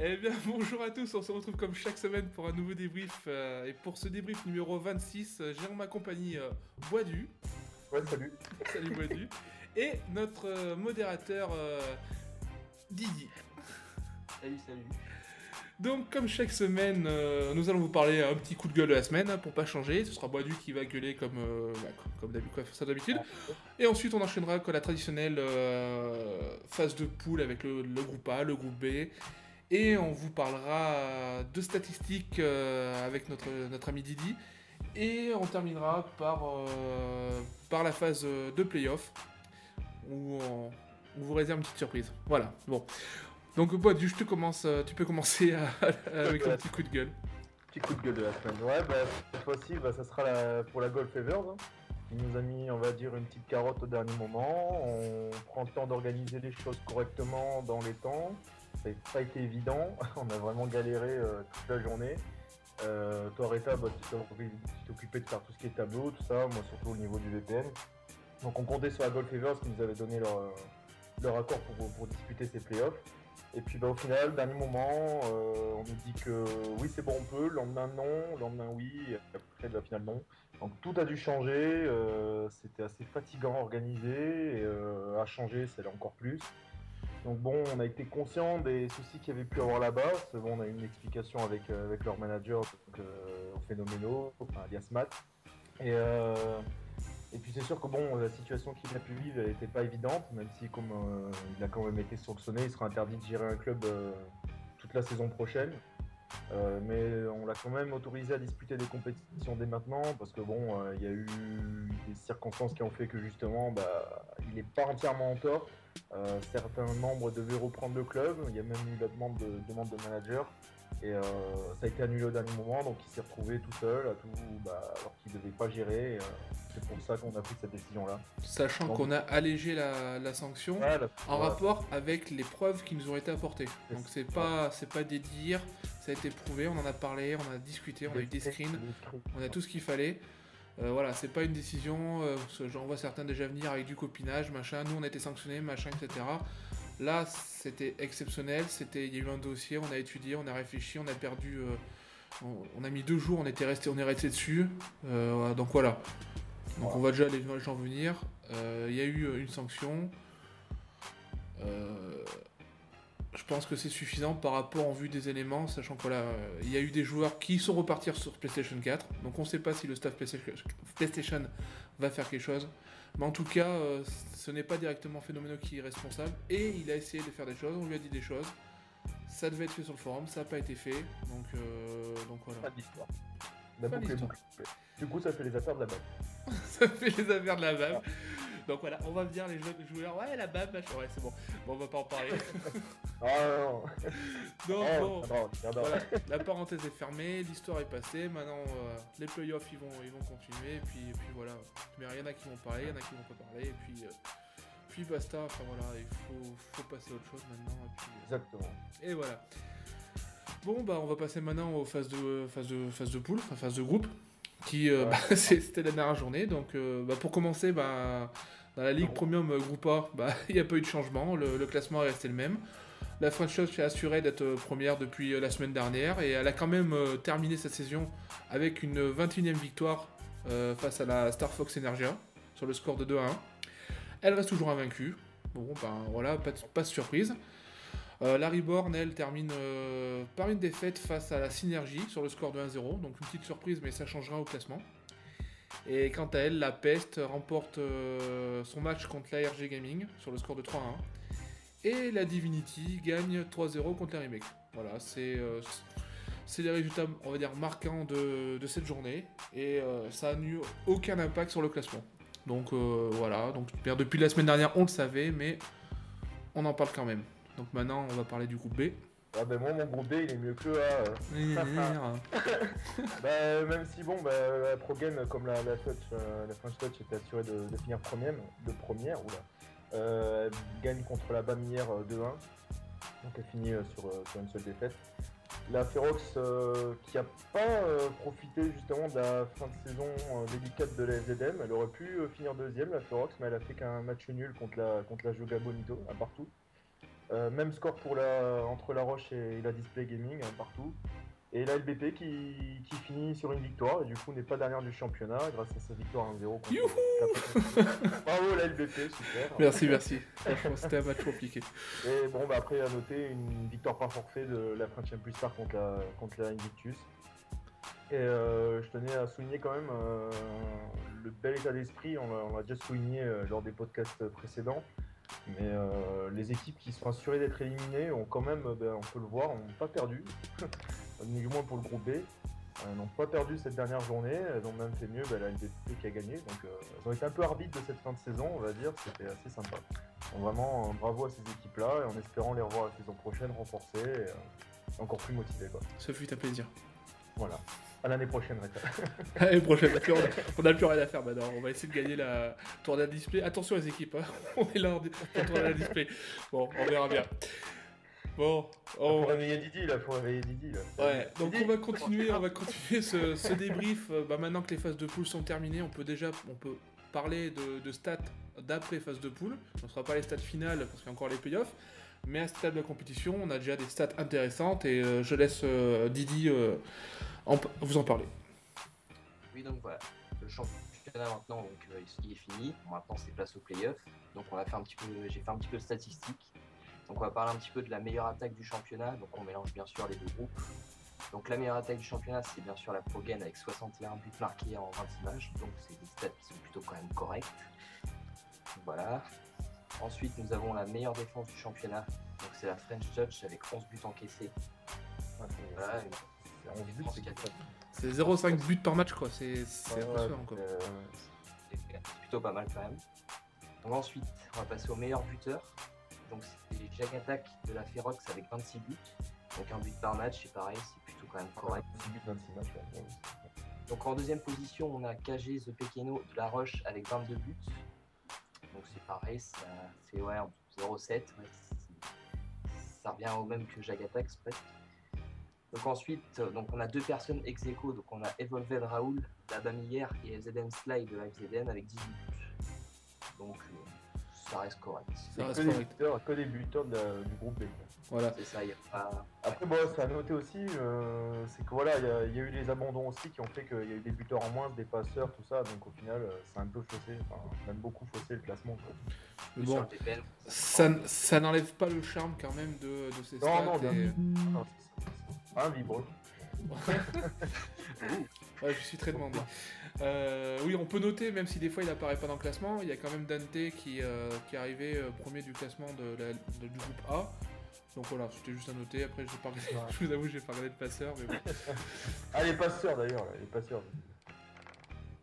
Eh bien, bonjour à tous, on se retrouve comme chaque semaine pour un nouveau débrief. Et pour ce débrief numéro 26, j'ai en ma compagnie Boidu. Ouais, salut. Salut Boidu. Et notre modérateur Didi. Salut, salut. Donc, comme chaque semaine, nous allons vous parler un petit coup de gueule de la semaine, hein, pour pas changer. Ce sera Boidu qui va gueuler comme d'habitude. Et ensuite, on enchaînera avec la traditionnelle phase de poule avec le groupe A, le groupe B. Et on vous parlera de statistiques avec notre ami Didi. Et on terminera par la phase de playoff où on vous réserve une petite surprise. Voilà, bon. Donc, Boadu, tu peux commencer avec ton petit coup de gueule. Petit coup de gueule de la semaine. Ouais, cette fois-ci, ça sera pour la Golf Evers, hein, qui nous a mis, on va dire, une petite carotte au dernier moment. On prend le temps d'organiser les choses correctement dans les temps. Ça n'a pas été évident. On a vraiment galéré toute la journée. Toi, Rita, tu t'es occupé de faire tout ce qui est tableau, tout ça. Moi, surtout au niveau du VPN. Donc, on comptait sur la Golf Evers qui nous avait donné leur accord pour disputer ces playoffs. Et puis au final, dernier moment, on nous dit que oui c'est bon on peut, le lendemain non, le lendemain oui, et après la finale non. Donc tout a dû changer, c'était assez fatigant à organiser, et à changer c'est encore plus. Donc bon, on a été conscient des soucis qu'il y avait pu avoir là-bas. Bon, on a eu une explication avec leur manager, donc, phénoménaux, enfin, alias Matt. Et, et puis c'est sûr que bon, la situation qu'il a pu vivre n'était pas évidente, même si comme il a quand même été sanctionné, il sera interdit de gérer un club toute la saison prochaine. Mais on l'a quand même autorisé à disputer des compétitions dès maintenant, parce que bon, il y a eu des circonstances qui ont fait que justement, il n'est pas entièrement en tort. Certains membres devaient reprendre le club, il y a même eu la demande de manager. Et ça a été annulé au dernier moment, donc il s'est retrouvé tout seul, alors qu'il ne devait pas gérer. C'est pour ça qu'on a pris cette décision-là. Sachant Donc, qu'on a allégé la sanction ouais, en rapport avec les preuves qui nous ont été apportées. Donc c'est pas des dires, ça a été prouvé, on en a parlé, on en a discuté, on a eu des screens, on a tout ce qu'il fallait. Voilà, c'est pas une décision, j'en vois certains déjà venir avec du copinage, machin, nous on a été sanctionnés, machin, etc. Là, c'était exceptionnel, il y a eu un dossier, on a étudié, on a réfléchi, on a perdu, on a mis 2 jours, on est resté dessus, donc voilà. Donc on va déjà les gens venir. Il y a eu une sanction. Je pense que c'est suffisant par rapport en vue des éléments, sachant que voilà, il y a eu des joueurs qui sont repartis sur PlayStation 4. Donc on ne sait pas si le staff PlayStation va faire quelque chose. Mais en tout cas, ce n'est pas directement Phénoménal qui est responsable. Et il a essayé de faire des choses, on lui a dit des choses. Ça devait être fait sur le forum, ça n'a pas été fait. Donc voilà. pas d'histoire. La boucle est bouclée. Du coup, ça fait les affaires de la BAM. Ça fait les affaires de la BAM. Donc voilà, on va venir les jeunes joueurs. Ouais, la BAM, machin. Ouais, c'est bon. Bon, on va pas en parler. Non. Donc bon, J'adore. voilà, la parenthèse est fermée, l'histoire est passée. Maintenant, les playoffs, ils vont continuer. Et puis voilà. Mais il y en a qui vont parler, il y en a qui vont pas parler. Et puis basta. Enfin voilà, il faut passer à autre chose maintenant. Et puis, Exactement. Et voilà. Bon, on va passer maintenant aux phases de poule, enfin phase de groupe. C'était la dernière journée. Donc, pour commencer, dans la Ligue Premium Groupe A, il n'y a pas eu de changement. Le classement est resté le même. La French Touch est assurée d'être première depuis la semaine dernière. Et elle a quand même terminé cette saison avec une 21e victoire face à la Star Fox Energia sur le score de 2-1. Elle reste toujours invaincue. Bon, voilà, pas de surprise. La Reborn, elle, termine par une défaite face à la Synergie sur le score de 1-0, donc une petite surprise, mais ça changera au classement. Et quant à elle, la Peste remporte son match contre la RG Gaming sur le score de 3-1. Et la Divinity gagne 3-0 contre la Remake. Voilà, c'est les résultats, on va dire, marquants de cette journée. Et ça n'a eu aucun impact sur le classement. Donc voilà, depuis la semaine dernière, on le savait, mais on en parle quand même. Donc maintenant, on va parler du groupe B. Moi, mon groupe B, il est mieux que le A. Même si, la Pro Game, comme la French Touch était assurée de finir première, elle gagne contre la BAM hier 2-1. Donc elle finit sur une seule défaite. La Ferox qui n'a pas profité justement de la fin de saison délicate de la SZM. Elle aurait pu finir deuxième, la Ferox, mais elle a fait qu'un match nul contre la Joga Bonito, à partout. Même score entre La Roche et la Display Gaming, hein, partout. Et la LBP qui finit sur une victoire et du coup n'est pas dernière du championnat grâce à sa victoire 1-0 contre Bravo la LBP, super. Merci. Franchement, c'était un match compliqué. Et bon, bah après à noter une victoire par forfait de la French Plus Star contre la Invictus. Et je tenais à souligner quand même le bel état d'esprit, on l'a déjà souligné lors des podcasts précédents. Mais les équipes qui sont assurées d'être éliminées ont quand même, on peut le voir, n'ont pas perdu, du moins pour le groupe B, n'ont pas perdu cette dernière journée, elles ont même fait mieux, la LDP qui a gagné, donc elles ont été un peu arbitres de cette fin de saison, on va dire, c'était assez sympa. Donc vraiment bravo à ces équipes-là, et en espérant les revoir la saison prochaine renforcées, et encore plus motivées, quoi. Ce fut un plaisir. Voilà. À l'année prochaine, Rita. L'année prochaine, on n'a plus rien à faire maintenant. On va essayer de gagner la tournée à display. Attention les équipes, hein. On est là pour tournée à display. Bon, on verra bien. Bon, faut réveiller Didi là. Ouais, donc Didi. on va continuer ce débrief. Maintenant que les phases de poule sont terminées, on peut parler de stats d'après phase de poule. On ne sera pas les stats finales parce qu'il y a encore les playoffs. Mais à ce stade de la compétition, on a déjà des stats intéressantes et je laisse Didi vous en parler. Oui, donc voilà, le championnat maintenant, donc, il est fini. Maintenant, c'est place aux playoffs. Donc, j'ai fait un petit peu de statistiques. Donc, on va parler un petit peu de la meilleure attaque du championnat. Donc, on mélange bien sûr les deux groupes. Donc, la meilleure attaque du championnat, c'est bien sûr la ProGen avec 61 buts marqués en 26 matchs. Donc, c'est des stats qui sont plutôt quand même correctes. Voilà. Ensuite, nous avons la meilleure défense du championnat. Donc, c'est la French Touch avec 11 buts encaissés. Voilà, c'est 0,5 buts par match, quoi. C'est impressionnant, quoi. C'est plutôt pas mal quand même. Donc, ensuite, on va passer au meilleur buteur. Donc, c'est Jagatak de la Ferox avec 26 buts. Donc, un but par match, c'est pareil, c'est plutôt quand même correct. 26 buts, 26 matchs, ouais. Donc, en deuxième position, on a KG The Pequeno de la Roche avec 22 buts. Donc, c'est pareil, ça fait 0,7. Ouais, ça revient au même que Jagatak, presque. Donc ensuite, on a deux personnes ex aequo, donc on a Evolved Raoul d'Abamiller et FZN Sly de FZN avec 18 buts. Donc ça reste correct. Que des buteurs du groupe B. Voilà. C'est ça, il n'y a pas... Après, c'est à noter aussi, c'est que voilà, il y a eu les abandons aussi qui ont fait qu'il y a eu des buteurs en moins, des passeurs, tout ça, donc au final, c'est un peu faussé, même beaucoup faussé le classement, quoi. Mais bon, ça n'enlève pas le charme quand même de ces stats. Non, vibre. Ouais, je suis très demandé. Oui, on peut noter, même si des fois il apparaît pas dans le classement, il y a quand même Dante qui est arrivé premier du classement du groupe A. Donc voilà, c'était juste à noter. Après, je vous avoue, j'ai pas regardé de passeurs. Mais bon. Les passeurs d'ailleurs, les passeurs.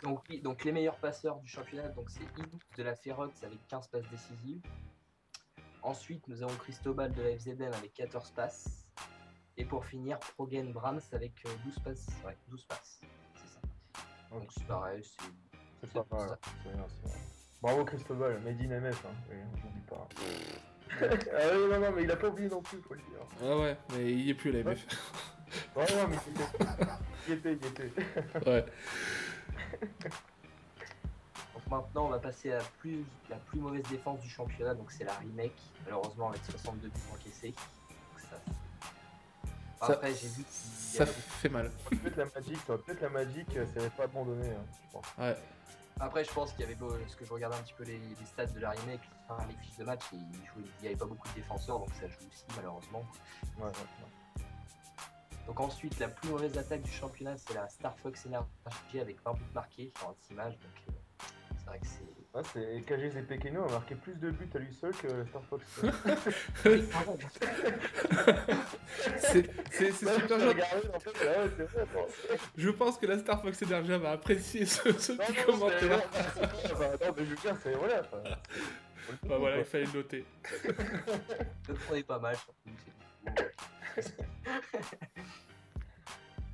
Donc oui, donc les meilleurs passeurs du championnat, donc c'est Inoux de la Ferox avec 15 passes décisives. Ensuite, nous avons Cristobal de la FZN avec 14 passes. Et pour finir, Progen Brahms avec 12 passes. Ouais, 12 passes. C'est ça. Donc c'est pareil, c'est pas mal. Bravo Cristobal, Made in MF, j'oublie pas. Non, mais il a pas oublié non plus, faut le dire. Ah ouais, mais il y est plus la MF. Ouais, non, mais il était. Ouais. Donc maintenant, on va passer à la plus mauvaise défense du championnat, donc c'est la Remake, malheureusement avec 62 buts encaissés. Après, j'ai vu ça fait mal. Peut-être la Magic, ça n'avait pas abandonné, je pense. Ouais. Après, je pense qu'il y avait, parce que je regardais un petit peu les stats de la Remake, les fiches de match, il n'y avait pas beaucoup de défenseurs, donc ça joue aussi, malheureusement. Ouais. Donc ensuite, la plus mauvaise attaque du championnat, c'est la Star Fox Energy avec 20 buts marqués en 26 matchs, donc c'est vrai que c'est... c'est KG Pequeno a marqué plus de buts à lui seul que Star Fox. C'est super gentil. Je pense que la Star Fox Energy va apprécier ce petit commentaire. Non, mais je veux dire, c'est voilà. Voilà, il fallait le noter. Le point est pas mal, surtout.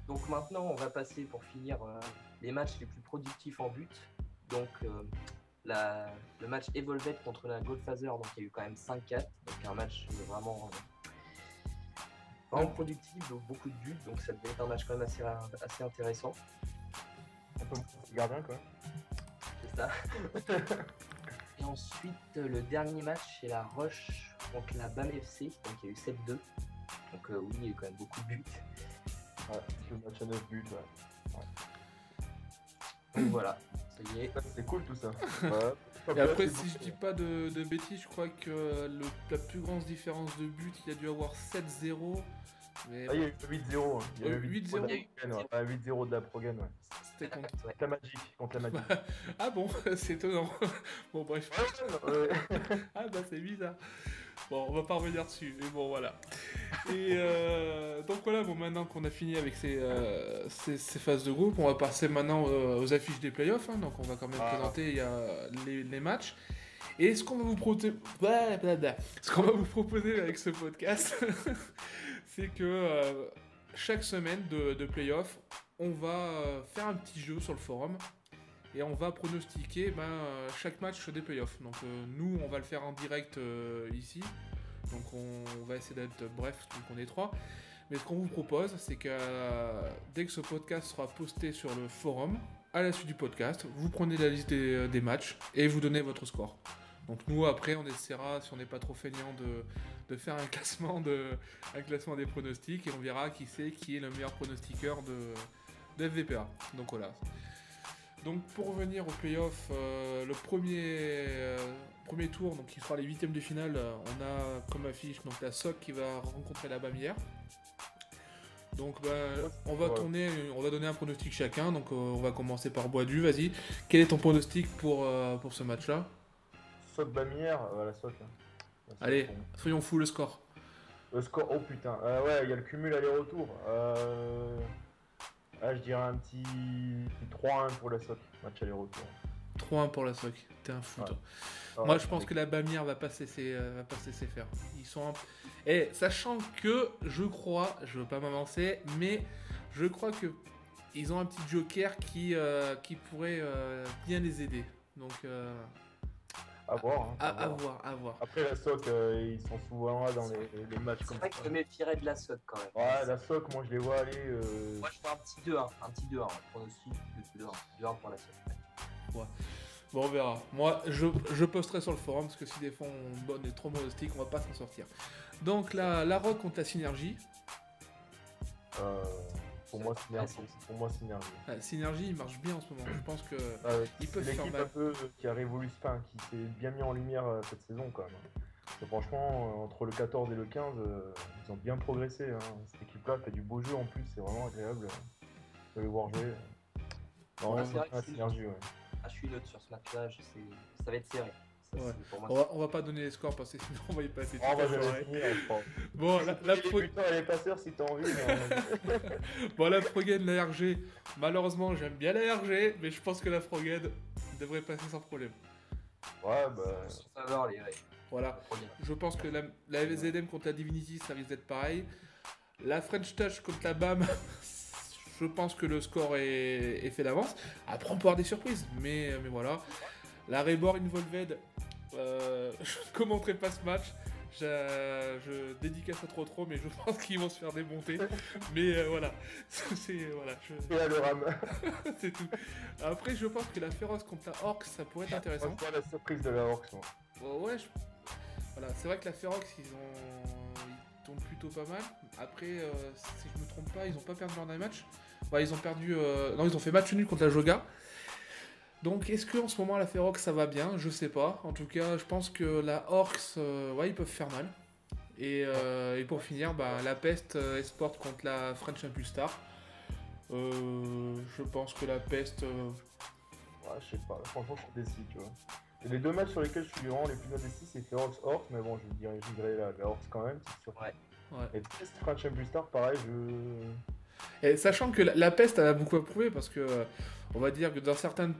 Donc maintenant, on va passer pour finir les matchs les plus productifs en but. Donc le match Evolved contre la Goldfather, donc il y a eu quand même 5-4, donc un match vraiment productif, donc beaucoup de buts, donc ça devait être un match quand même assez intéressant. Un peu gardien quoi. C'est ça. Et ensuite, le dernier match, c'est la Roche contre la BAM FC, donc il y a eu 7-2. Donc oui, il y a eu quand même beaucoup de buts. Ouais, le match à 9 buts, ouais. Donc voilà, ça y est. C'est cool tout ça. Ouais. Et après, si je dis pas de bêtises, je crois que la plus grande différence de but, il a dû avoir 7-0. Mais... Ah, il y a eu 8-0. Hein. Il y a eu 8-0. 8-0 de la Progen, ouais. C'était contre la Magic. Contre la Magic. Ah bon, c'est étonnant. Bon, bref. Ouais. Ah bah, c'est bizarre. Bon, on va pas revenir dessus, mais bon, voilà. Et donc voilà, bon, maintenant qu'on a fini avec ces phases de groupe, on va passer maintenant aux affiches des playoffs. Hein, donc on va quand même présenter les matchs. Et ce qu'on va vous proposer avec ce podcast, c'est que chaque semaine de playoffs, on va faire un petit jeu sur le forum. Et on va pronostiquer chaque match des playoffs. Donc nous, on va le faire en direct ici. Donc on va essayer d'être bref, vu qu'on est 3. Mais ce qu'on vous propose, c'est que dès que ce podcast sera posté sur le forum, à la suite du podcast, vous prenez la liste des matchs et vous donnez votre score. Donc nous, après, on essaiera, si on n'est pas trop feignant, de faire un classement des pronostics. Et on verra qui est le meilleur pronostiqueur de FVPA. Donc voilà. Donc pour revenir au playoff, le premier tour, donc qui sera les huitièmes de finale, on a comme affiche donc la SOC qui va rencontrer la BAM hier. Donc on va donner un pronostic chacun. Donc on va commencer par Boisdu, vas-y. Quel est ton pronostic pour ce match-là? SOC BAM hier, la SOC. Hein. Allez, soyons fous, le score. Le score, oh putain, ouais, il y a le cumul aller-retour. Je dirais un petit 3-1 pour la SOC, match aller-retour. 3-1 pour la SOC, t'es un fou, toi. Moi, je pense que la Bamière va pas se laisser faire. Ils sont sachant que je crois, je veux pas m'avancer, mais je crois que ils ont un petit joker qui pourrait bien les aider. Donc à voir. À voir. Après la SOC, ils sont souvent là dans les matchs comme ça. C'est vrai que je me méfierais de la SOC quand même. Ouais, la SOC, moi je les vois aller. Moi je fais un petit 2-1, pronostic 2-1 pour la SOC. Ouais. Bon, on verra. Moi, je posterai sur le forum parce que si des fois on donne des trop pronostics, on va pas s'en sortir. Donc la Rock contre la Synergie. Pour moi, Synergie. Synergie, il marche bien en ce moment. Je pense que ils peuvent faire mal. C'est l'équipe un peu qui a révolu Spin, qui s'est bien mis en lumière cette saison quand même. Et franchement, entre le 14 et le 15, ils ont bien progressé. Hein. Cette équipe-là fait du beau jeu en plus, c'est vraiment agréable de les voir jouer. Synergie, ouais. Je suis neutre sur ce match-là, ça va être serré. Ouais. On va pas donner les scores parce que sinon on va y passer toute la soirée. Bon, elle est passeur si t'as envie. Bon, la Frogen, la RG, malheureusement j'aime bien la RG, mais je pense que la Frogen devrait passer sans problème. Ouais, ça va aller, ouais. Voilà, je pense que la VZM contre la Divinity, ça risque d'être pareil. La French Touch contre la BAM, je pense que le score est fait d'avance. Après, on peut avoir des surprises, mais voilà. La Reborn Involved, je ne commenterai pas ce match. Je dédicace à trop, mais je pense qu'ils vont se faire démonter. Mais voilà. Et le RAM. C'est tout. Après, je pense que la Féroce contre la Orcs, ça pourrait être intéressant. C'est pas la surprise de la Orcs, moi. Ouais, voilà. C'est vrai que la Férox, ils tournent plutôt pas mal. Après, si je me trompe pas, ils ont pas perdu leur dernier match. Ouais, ils ont perdu. Non, ils ont fait match nul contre la Joga. Donc, est-ce qu'en ce moment, la Ferox, ça va bien? Je sais pas. En tout cas, je pense que la Orcs, ils peuvent faire mal. Et pour finir, la Peste Esport contre la French Impulstar. Je pense que la Peste... Ouais, je sais pas. Franchement, je suis déçu, tu vois. Et les deux matchs sur lesquels je suis vraiment les plus indécis, c'est Ferox Orcs, mais bon, je dirais la Orcs quand même, c'est sûr. Ouais. Et Peste French Impulstar, pareil, Et sachant que la Peste, elle a beaucoup approuvé parce que on va dire que dans certaines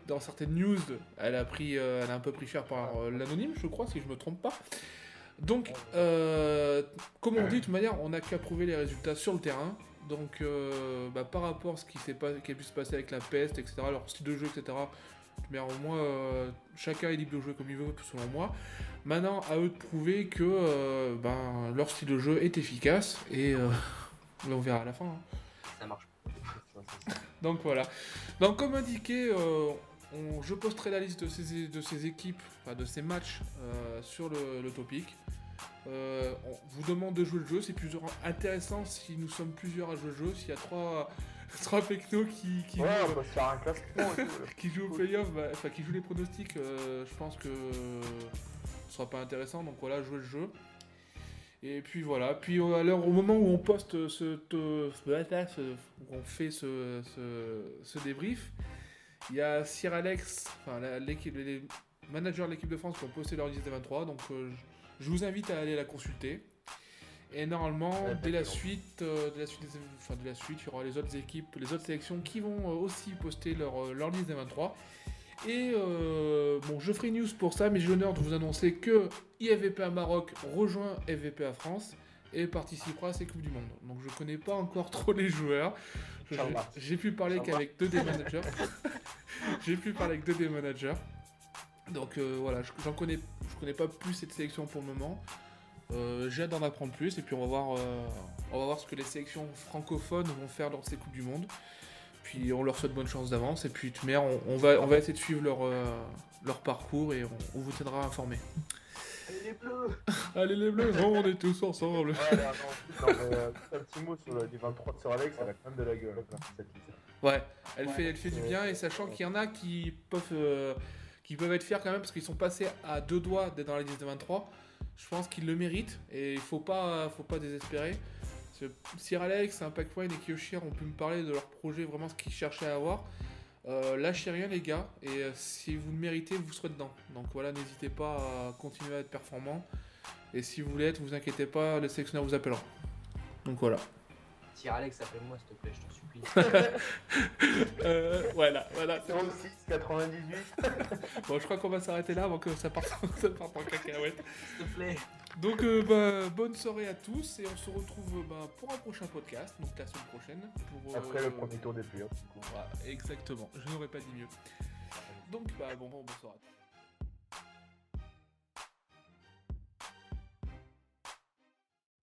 news, elle a un peu pris cher par l'anonyme, je crois, si je me trompe pas. Donc, comme on dit, de toute manière, on n'a qu'à prouver les résultats sur le terrain. Donc, par rapport à ce qui a pu se passer avec la Peste, etc., leur style de jeu, etc., mais au moins, chacun est libre de jouer comme il veut, selon moi. Maintenant, à eux de prouver que leur style de jeu est efficace et on verra à la fin. Hein. Ça marche. Donc voilà. Donc comme indiqué, je posterai la liste de ces équipes, de ces matchs sur le topic. On vous demande de jouer le jeu, c'est plus intéressant si nous sommes plusieurs à jouer le jeu. S'il y a trois pecnos qui Ouais, on peut se faire un classement et tout. qui jouent au playoff, enfin qui jouent les pronostics, je pense que ce sera pas intéressant. Donc voilà, jouer le jeu. Et puis voilà. Puis alors au moment où on poste où on fait ce débrief, il y a Sir Alex, enfin les managers de l'équipe de France qui ont posté leur liste des 23. Donc je vous invite à aller la consulter. Et normalement, dès la suite, il y aura les autres équipes, les autres sélections qui vont aussi poster leur liste des 23. Et bon, je ferai une news pour ça, mais j'ai l'honneur de vous annoncer que IFVP à Maroc rejoint FVP à France et participera à ces Coupes du Monde. Donc je connais pas encore trop les joueurs. J'ai pu parler qu'avec 2 des managers. J'ai pu parler avec 2 des managers. Donc voilà, je connais pas plus cette sélection pour le moment. J'ai hâte d'en apprendre plus et puis on va voir ce que les sélections francophones vont faire dans ces Coupes du Monde. Puis on leur souhaite bonne chance d'avance et puis de toute manière on va essayer de suivre leur parcours et on vous tiendra informés. Allez les bleus. Allez les bleus, on est tous ensemble. Un petit mot sur les 23 de Sir Alex, elle a quand même de la gueule cette liste. Ouais, elle fait du bien et sachant qu'il y en a qui peuvent être fiers quand même parce qu'ils sont passés à 2 doigts d'être dans la liste des 23. Je pense qu'ils le méritent et il faut pas désespérer. Sir Alex, Impact Wine et Kyoshir ont pu me parler de leur projet, vraiment ce qu'ils cherchaient à avoir. Lâchez rien les gars et si vous le méritez, vous serez dedans. Donc voilà, n'hésitez pas à continuer à être performant. Et si vous voulez être, vous inquiétez pas, le sélectionneur vous appellera. Donc voilà. Sir Alex, appelle-moi s'il te plaît, je t'en supplie. Voilà. 06 98. Bon, je crois qu'on va s'arrêter là avant que ça parte en cacahuète. S'il te plaît. Donc, bonne soirée à tous et on se retrouve pour un prochain podcast, donc la semaine prochaine. Après le premier tour des playoffs. Voilà, exactement, je n'aurais pas dit mieux. Donc, bonsoir à tous.